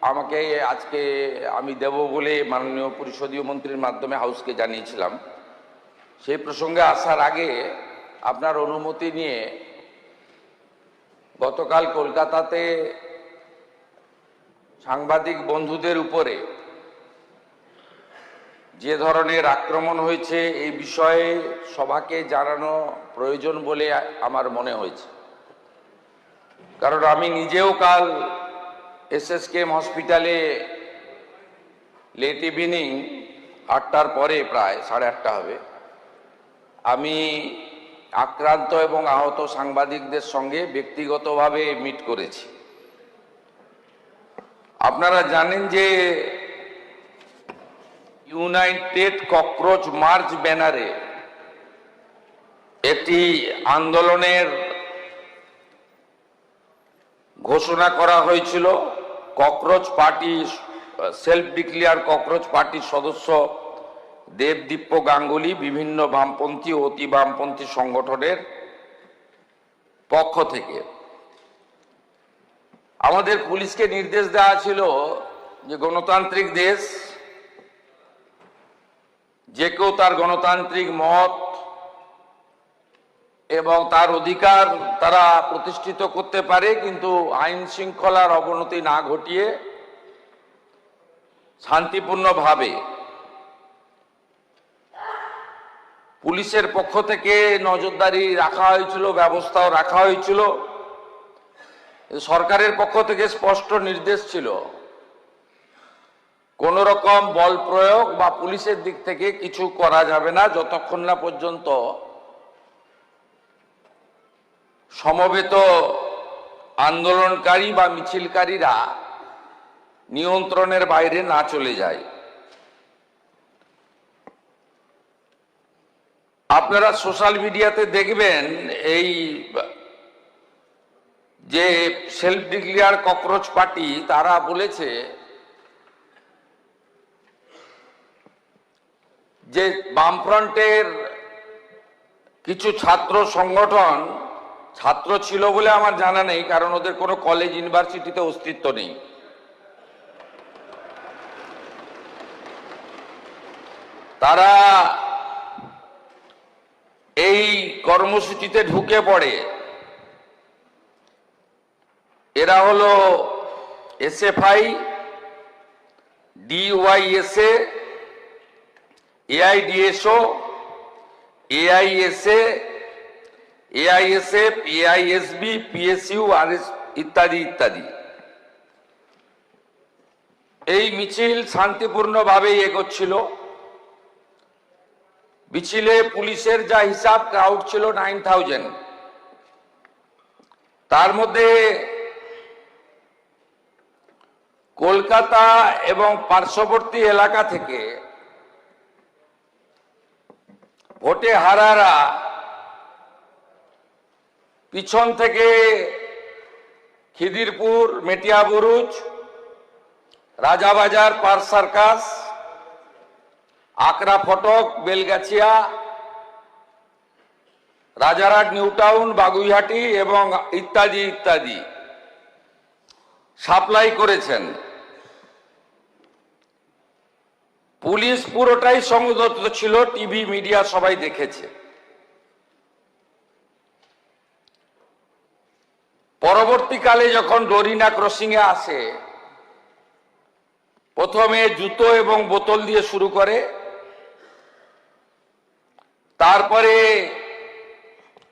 আমাকে আজকে আমি দেব বলে মাননীয় পরিষদীয় মন্ত্রীর মাধ্যমে হাউসকে জানিয়েছিলাম। সেই প্রসঙ্গে আসার আগে আপনার অনুমতি নিয়ে গতকাল কলকাতাতে সাংবাদিক বন্ধুদের উপরে যে ধরনের আক্রমণ হয়েছে এই বিষয়ে সভাকে জানানো প্রয়োজন বলে আমার মনে হয়েছে। কারণ আমি নিজেও কাল এসএসকেএম হসপিটালে লেট ইভিনিং 8টার পরে প্রায় 8:30 হবে আমি আক্রান্ত এবং আহত সাংবাদিকদের সঙ্গে ব্যক্তিগতভাবে মিট করেছি। আপনারা জানেন যে ইউনাইটেড ককরোচ মার্চ ব্যানারে একটি আন্দোলনের ঘোষণা করা হয়েছিল। Cockroach party, self declare cockroach পার্টির সদস্য দেবদীপ্য গাঙ্গুলি বিভিন্ন বামপন্থী ও অতি বামপন্থী সংগঠনের পক্ষ থেকে আমাদের পুলিশকে নির্দেশ দেওয়া ছিল যে গণতান্ত্রিক দেশ, যে কেউ তার গণতান্ত্রিক মত এবং তার অধিকার তারা প্রতিষ্ঠিত করতে পারে, কিন্তু আইন শৃঙ্খলার অবনতি না ঘটিয়ে শান্তিপূর্ণভাবে। পুলিশের পক্ষ থেকে নজরদারি রাখা হয়েছিল, ব্যবস্থাও রাখা হয়েছিল। সরকারের পক্ষ থেকে স্পষ্ট নির্দেশ ছিল কোন রকম বল প্রয়োগ বা পুলিশের দিক থেকে কিছু করা যাবে না যতক্ষণ না পর্যন্ত সমবেত আন্দোলনকারী বা মিছিলকারীরা নিয়ন্ত্রণের বাইরে না চলে যায়। আপনারা সোশ্যাল মিডিয়াতে দেখবেন এই যে সেলফ ডিক্লেয়ার ককরোচ পার্টি তারা বলেছে যে বামফ্রন্টের কিছু ছাত্র সংগঠন, ছাত্র ছিল বলে আমার জানা নেই কারণ ওদের কোনো কলেজ ইউনিভার্সিটিতে অস্তিত্ব নেই, তারা এই কর্মসূচিতে ঢুকে পড়ে। এরা হলো SFI, DYSA, AIDSO, AISA, AISF, AISB, PSU, RS ইত্যাদি ইত্যাদি। এই মিছিল শান্তিপূর্ণভাবে এগোচ্ছিল। মিছিলে পুলিশের যা হিসাব ক্রাউড ছিল 9000, তার মধ্যে কলকাতা এবং পার্শ্ববর্তী এলাকা থেকে ভোটে হারারা পিছন থেকে খিদিরপুর, মেটিয়াবুরুজ, রাজাবাজার, পার্ক সার্কাস, আকরা ফটক, বেলগাছিয়া, রাজারহাট, নিউ টাউন, বাগুইহাটি এবং ইত্যাদি ইত্যাদি সাপ্লাই করেছেন। পুলিশ পুরোটাই সংযত ছিল, টিভি মিডিয়া সবাই দেখেছে। পরবর্তীকালে যখন ডোরিনা ক্রসিং এ আসে, প্রথমে জুতো এবং বোতল দিয়ে শুরু করে, তারপরে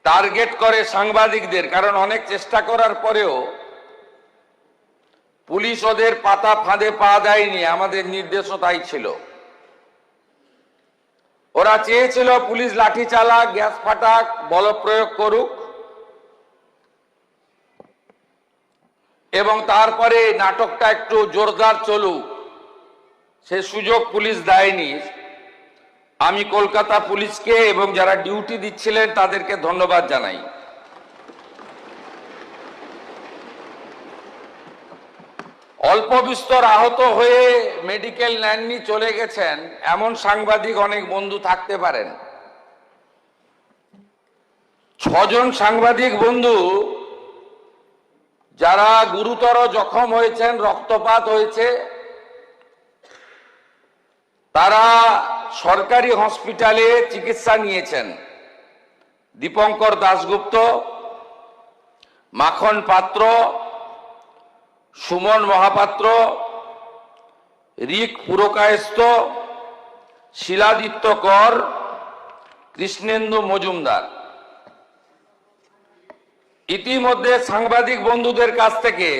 টার্গেট করে সাংবাদিকদের, কারণ অনেক চেষ্টা করার পরেও পুলিশ ওদের পাতা ফাঁদে পা দেয়নি। আমাদের নির্দেশও তাই ছিল। ওরা চেয়েছিল পুলিশ লাঠি চালাক, গ্যাস ফাটাক, বল প্রয়োগ করুক এবং তারপরে নাটকটা একটু জোরদার চলুক। সে সুযোগ পুলিশ দেয়নি। আমি কলকাতা পুলিশকে এবং যারা ডিউটি দিচ্ছিলেন তাদেরকে ধন্যবাদ জানাই। অল্প বিস্তর আহত হয়ে মেডিকেল নেননি, চলে গেছেন এমন সাংবাদিক অনেক বন্ধু থাকতে পারেন। 6 জন সাংবাদিক বন্ধু যারা গুরুতর জখম হয়েছেন, রক্তপাত হয়েছে, তারা সরকারি হসপিটালে চিকিৎসা নিয়েছেন। দীপঙ্কর দাশগুপ্ত, মাখন পাত্র, সুমন মহাপাত্র, রিক পুরকায়স্থ, শিলাদিত্য কর, কৃষ্ণেন্দু মজুমদার। ইতিমধ্যে সাংবাদিক বন্ধুদের কাছ থেকে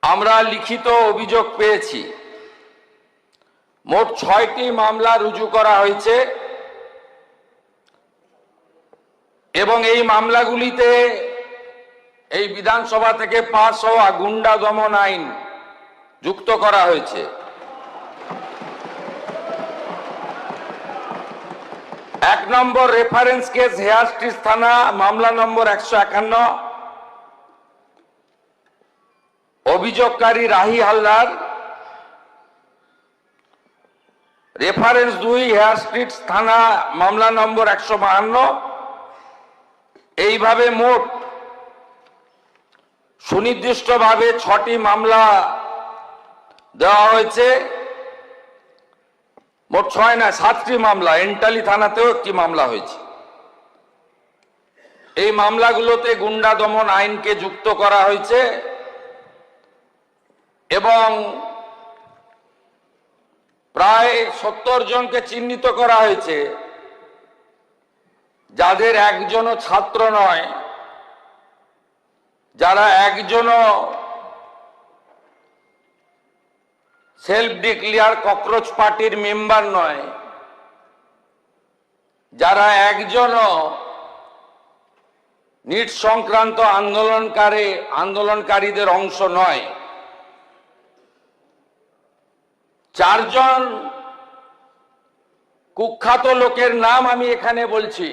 আমরা লিখিত অভিযোগ পেয়েছি। মোট 6টি মামলা রুজু করা হয়েছে এবং এই মামলাগুলিতে এই বিধানসভা থেকে পাস হওয়া গুন্ডা দমন আইন যুক্ত করা হয়েছে। 1 নম্বর রেফারেন্স কেস হেয়ার স্ট্রিট থানা, মামলা নম্বর 151, অভিযোগকারী Rahi Haldar. Reference 2 Hare Street থানা, মামলা নম্বর 152। এইভাবে মোট সুনির্দিষ্টভাবে 6টি মামলা দেওয়া হয়েছে। মোট 6 না 7টি মামলা, এন্টালি থানাতেও একটি মামলা হয়েছে। এই মামলাগুলোতে গুন্ডা দমন আইনকে যুক্ত করা হয়েছে এবং প্রায় 70 জনকে চিহ্নিত করা হয়েছে, যাদের একজনও ছাত্র নয়, যারা একজনও সেলফ ডিক্লেয়ার ককরোচ পার্টির মেম্বার নয়, যারা একজনও নিট সংক্রান্ত আন্দোলনকারীদের অংশ নয়। 4 জন কুখ্যাত লোকের নাম আমি এখানে বলছি,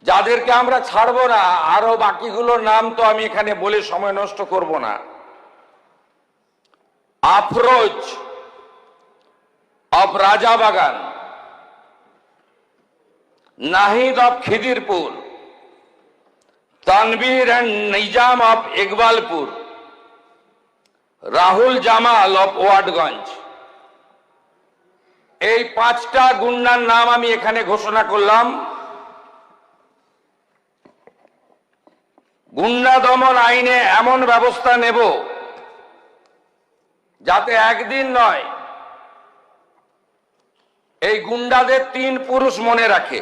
যাদেরকে আমরা ছাড়বো না। আরো বাকিগুলোর নাম তো আমি এখানে বলে সময় নষ্ট করব না। Afroz of Rajabagan, Nahid of Khidirpur, Tanvir and Nizam of Iqbalpur, Rahul Jamal of Watgunge. এই 5টা গুন্ডার নাম আমি এখানে ঘোষণা করলাম। গুন্ডা দমন আইনে এমন ব্যবস্থা নেব যাতে একদিন নয়, এই গুন্ডাদের 3 পুরুষ মনে রাখে।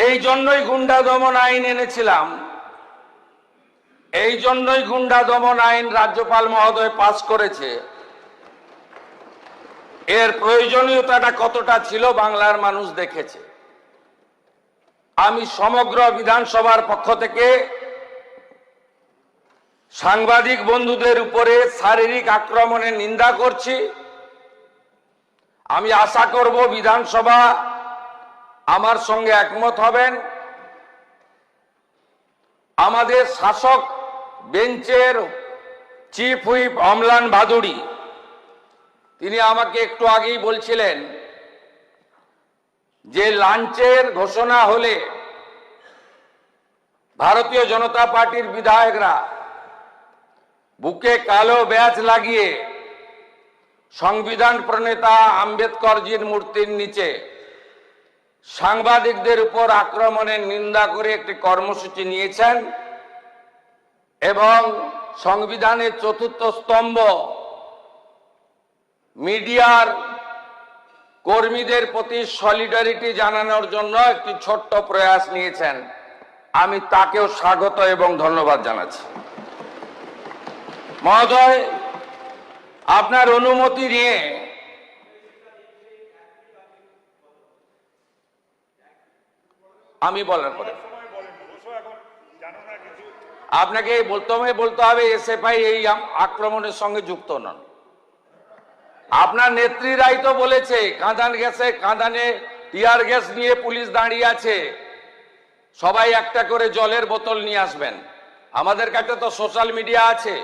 এই জন্যই গুন্ডা দমন আইন এনেছিলাম, এই জন্যই গুন্ডা দমন আইন রাজ্যপাল মহোদয় পাস করেছে। এর প্রয়োজনীয়তাটা কতটা ছিল বাংলার মানুষ দেখেছে। আমি সমগ্র বিধানসভার পক্ষ থেকে সাংবাদিক বন্ধুদের উপরে শারীরিক আক্রমণের নিন্দা করছি। আমি আশা করব বিধানসভা আমার সঙ্গে একমত হবেন। আমাদের শাসক বেঞ্চের চিফ হুইপ অমলান ভাদুড়ি, তিনি আমাকে একটু আগেই বলছিলেন যে লাঞ্চের ঘোষণা হলে ভারতীয় জনতা পার্টির বিধায়করা বুকে কালো ব্যাজ লাগিয়ে সংবিধান প্রণেতা আম্বেদকরজির মূর্তির নিচে সাংবাদিকদের উপর আক্রমণের নিন্দা করে একটি কর্মসূচি নিয়েছেন এবং সংবিধানের 4র্থ স্তম্ভ মিডিয়ার কর্মীদের প্রতি সলিডারিটি জানানোর জন্য একটি ছোট্ট প্রয়াস নিয়েছেন। আমি তাকেও স্বাগত এবং ধন্যবাদ জানাচ্ছি। মহোদয়, আপনার অনুমতি নিয়ে আমি বলার পরে আপনাকে বলতে হবে এসএফআই এই আক্রমণের সঙ্গে যুক্ত নন। আপনার নেত্রীরাই তো বলেছে কাঁদানে টিয়ার গ্যাস নিয়ে পুলিশ দাঁড়িয়ে আছে, সবাই একটা করে জলের বোতল নিয়ে আসবেন। আমাদের কাছে তো সোশ্যাল মিডিয়া আছে।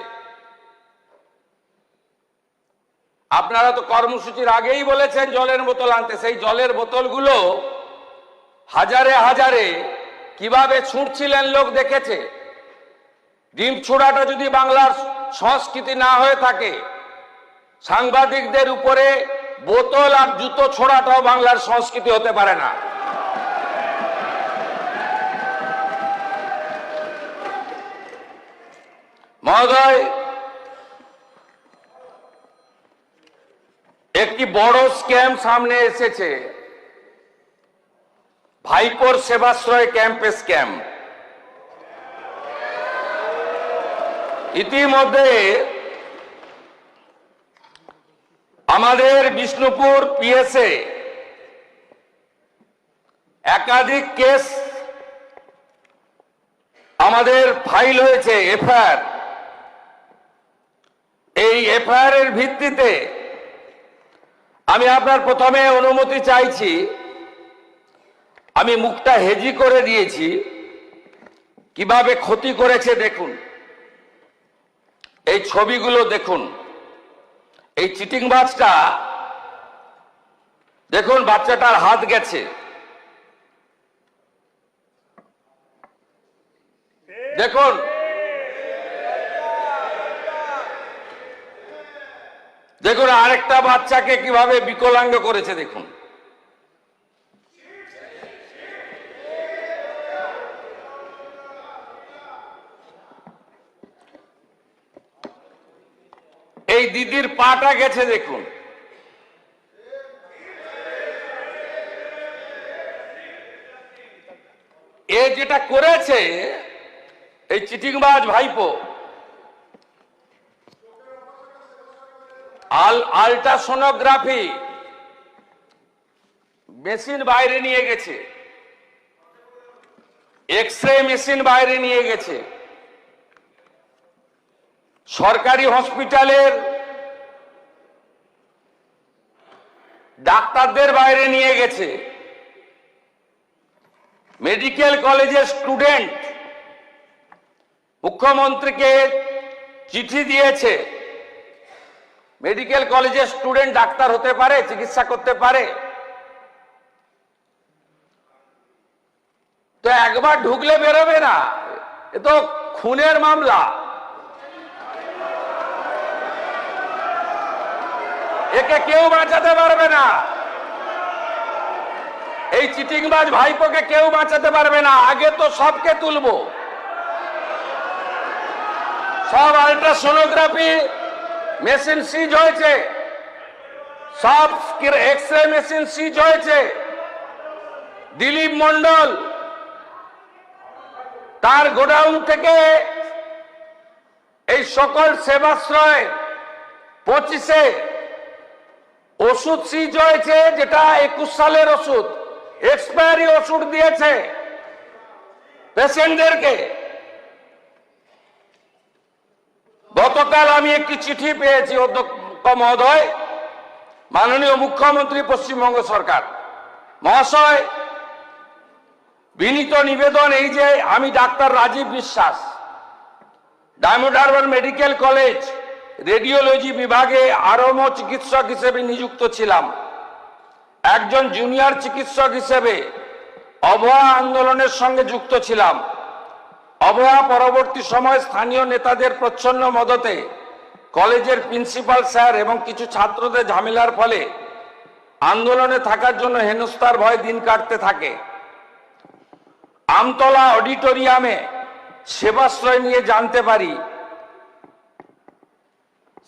আপনারা তো কর্মসূচির আগেই বলেছেন জলের বোতল আনতে। সেই জলের বোতলগুলো হাজারে হাজারে কিভাবে ছুটছিলেন লোক দেখেছে। ডিম ছোড়াটা যদি বাংলার সংস্কৃতি না হয়ে থাকে, সাংবাদিকদের উপরে বোতল আর জুতো ছোড়াটাও বাংলার সংস্কৃতি হতে পারে না। মহোদয়, একটি বড় স্ক্যাম সামনে এসেছে, ভাইপোর সেবাশ্রয় ক্যাম্পে স্ক্যাম। ইতিমধ্যে আমাদের বিষ্ণুপুর পিএসএ একাধিক কেস আমাদের ফাইল হয়েছে, এফআইআর। এই এফআইআর এর ভিত্তিতে আমি আপনার প্রথমে অনুমতি চাইছি, আমি মুখটা হেজি করে দিয়েছি, কিভাবে ক্ষতি করেছে দেখুন। এই ছবিগুলো দেখুন, এই চিটিংবাজটা দেখুন, বাচ্চাটার হাত গেছে, দেখুন দেখুন আরেকটা বাচ্চাকে কিভাবে বিকলাঙ্গ করেছে দেখুন। এই দিদির পাটা গেছে দেখুন। এ যেটা করেছে এই চিটিংবাজ ভাইপো, আল্ট্রাসোনোগ্রাফি মেশিন বাইরে নিয়ে গেছে, এক্সরে মেশিন বাইরে নিয়ে গেছে, সরকারি হসপিটালের ডাক্তারদের বাইরে নিয়ে গেছে, মেডিকেল কলেজের স্টুডেন্ট মুখ্যমন্ত্রীকে চিঠি দিয়েছে। মেডিকেল কলেজের স্টুডেন্ট ডাক্তার হতে পারে, চিকিৎসা করতে পারে? তো একবার ঢুকলে বেরোবে না, এ তো খুনের মামলা। একে কেউ বাঁচাতে পারবে না, এই চিটিংবাজ ভাইপোকে কেউ বাঁচাতে পারবে না। আগে তো সবকে তুলবো, সব আল্ট্রাসোনোগ্রাফি মেশিন সিজ হয়েছে, সব এক্সরে মেশিন সিজ হয়েছে। দিলীপ মন্ডল তার গোডাউন থেকে এই সকল সেবাশ্রয় 25-এ ওষুধ সিজ হয়েছে, যেটা 21 সালের ওষুধ, এক্সপায়ারি ওষুধ দিয়েছে পেশেন্টদেরকে। গতকাল আমি একটি চিঠি পেয়েছি অধ্যক্ষ মহোদয়, মাননীয় মুখ্যমন্ত্রী পশ্চিমবঙ্গ সরকার মহাশয়, বিনীত নিবেদন এই যে আমি ডাক্তার রাজীব বিশ্বাস diamond Harbour medical college radiology বিভাগে আরম্ভ চিকিৎসক হিসেবে নিযুক্ত ছিলাম। একজন জুনিয়র চিকিৎসক হিসেবে অভয়া আন্দোলনের সঙ্গে যুক্ত ছিলাম। অভয়া পরবর্তী সময় স্থানীয় নেতাদের প্রচ্ছন্ন মদতে কলেজের প্রিন্সিপাল স্যার এবং কিছু ছাত্রদের ঝামেলার ফলে আন্দোলনে থাকার জন্য হেনস্থার ভয় দিন কাটতে থাকে। আমতলা অডিটোরিয়ামে সেবাশ্রয় নিয়ে জানতে পারি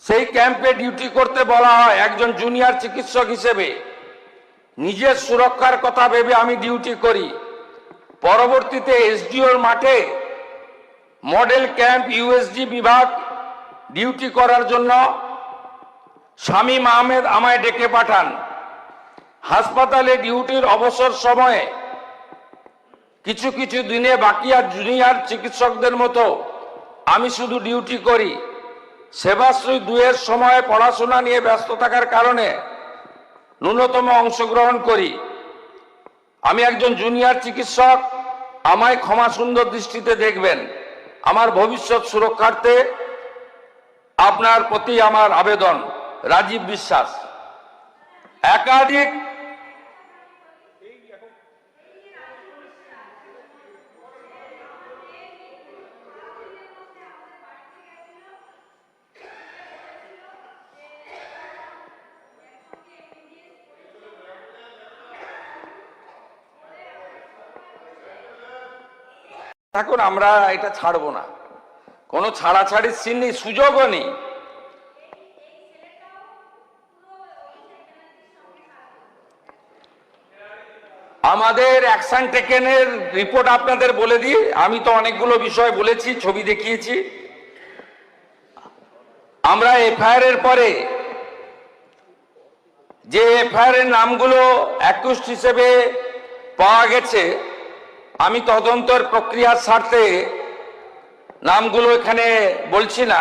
সেই ক্যাম্পে ডিউটি করতে বলা হয়। একজন জুনিয়র চিকিৎসক হিসেবে নিজের সুরক্ষার কথা ভেবে আমি ডিউটি করি। পরবর্তীতে এসডিওর মাঠে মডেল ক্যাম্প ইউএসজি বিভাগ ডিউটি করার জন্য শামীম আহমেদ আমায় ডেকে পাঠান। হাসপাতালে ডিউটির অবসর সময়ে কিছু কিছু দিনে বাকি আর জুনিয়র চিকিৎসকদের মতো আমি শুধু ডিউটি করি। সেবাশ্রী 2-এর সময় পড়াশোনা নিয়ে ব্যস্ত থাকার কারণে ন্যূনতম অংশগ্রহণ করি। আমি একজন জুনিয়র চিকিৎসক, আমায় ক্ষমা সুন্দর দৃষ্টিতে দেখবেন। আমার ভবিষ্যৎ সুরক্ষার্থে আপনার প্রতি আমার আবেদন। রাজীব বিশ্বাস। একাধিক থাকুন, আমরা এটা ছাড়বো না, কোনো ছাড়াছাড়ির সিন নেই, সুযোগও নেই। আমাদের অ্যাকশন টেকেনের রিপোর্ট আপনাদের বলে দিই। আমি তো অনেকগুলো বিষয় বলেছি, ছবি দেখিয়েছি। আমরা এফআইআর এর পরে যে এফআইআর এর নামগুলো অ্যাকিউজড হিসেবে পাওয়া গেছে, আমি তদন্তের প্রক্রিয়ার স্বার্থে নামগুলো এখানে বলছি না।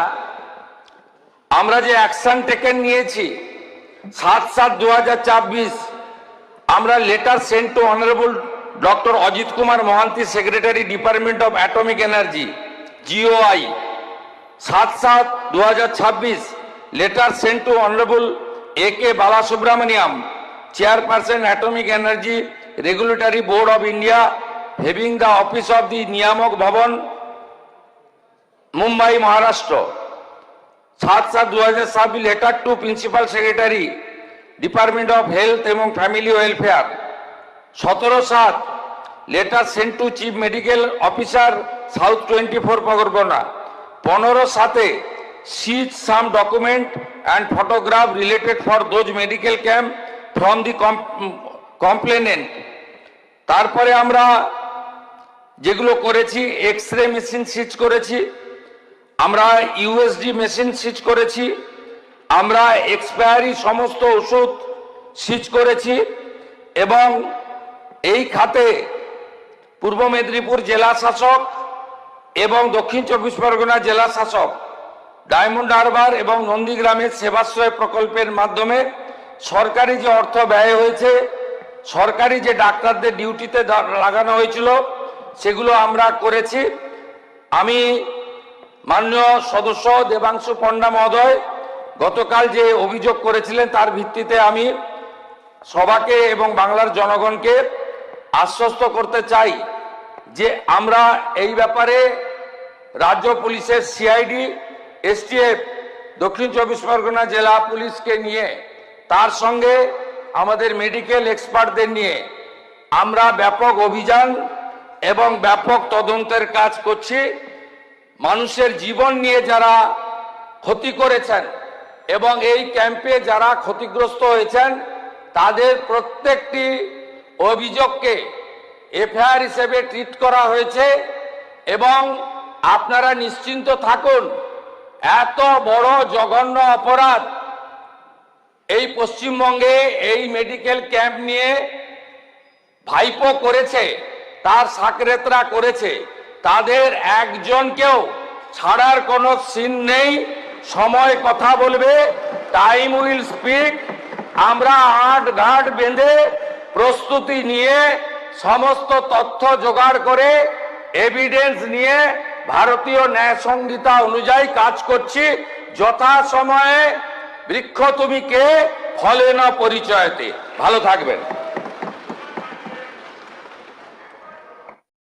আমরা যে অ্যাকশন টেকেন নিয়েছি 7/7/2024, আমরা letter sent to honourable doctor Ajit Kumar Mohanty, secretary department of atomic energy, GOI। 7/7/2026, letter sent to honourable AK Balasubramaniam, chairperson atomic energy regulatory board of India, having the office of the Niyamak Bhavan, Mumbai, Maharashtra. 7/7/2026, letter to principal secretary department of health এবং family welfare. 17/7, letter sent to chief medical officer, south 24 Parganas. 15/7, seize some document and photograph related for those medical camp from the complainant. তারপরে আমরা যেগুলো করেছি, X ray machine সিজ করেছি, আমরা USD machine সিজ করেছি, আমরা expiry সমস্ত ওষুধ সিজ করেছি। এবং এই খাতে পূর্ব মেদিনীপুর জেলা শাসক এবং দক্ষিণ 24 পরগনা জেলা শাসক ডায়মন্ড হারবার এবং নন্দীগ্রামের সেবাশ্রয় প্রকল্পের মাধ্যমে সরকারি যে অর্থ ব্যয় হয়েছে, সরকারি যে ডাক্তারদের ডিউটিতে লাগানো হয়েছিল, সেগুলো আমরা করেছি। আমি মাননীয় সদস্য দেবাংশু পণ্ডা মহোদয় গতকাল যে অভিযোগ করেছিলেন, তার ভিত্তিতে আমি সবাকে এবং বাংলার জনগণকে আশ্বস্ত করতে চাই যে আমরা এই ব্যাপারে রাজ্য পুলিশের CID, STF, দক্ষিণ 24 পরগনা জেলা পুলিশকে নিয়ে, তার সঙ্গে আমাদের মেডিকেল এক্সপার্টদের নিয়ে আমরা ব্যাপক অভিযান এবং ব্যাপক তদন্তের কাজ করছি। মানুষের জীবন নিয়ে যারা ক্ষতি করেছেন এবং এই ক্যাম্পে যারা ক্ষতিগ্রস্ত হয়েছেন, তাদের প্রত্যেকটি অভিযোগকে FIR হিসেবে ট্রিট করা হয়েছে। এবং আপনারা নিশ্চিন্ত থাকুন, এত বড় জঘন্য অপরাধ এই পশ্চিমবঙ্গে এই মেডিকেল ক্যাম্প নিয়ে ভাইপো করেছে, তার সাকরেতরা করেছে, তাদের একজনকেও ছাড়ার কোনো সিন নেই। সময় কথা বলবে, টাইম উইল স্পিক। আমরা আট ঘাট বেঁধে প্রস্তুতি নিয়ে সমস্ত তথ্য জোগাড় করে এভিডেন্স নিয়ে ভারতীয় ন্যায় সংহিতা অনুযায়ী কাজ করছি। যথাসময়ে বৃক্ষ তুমি কে, ফলে না পরিচয়তে। ভালো থাকবেন।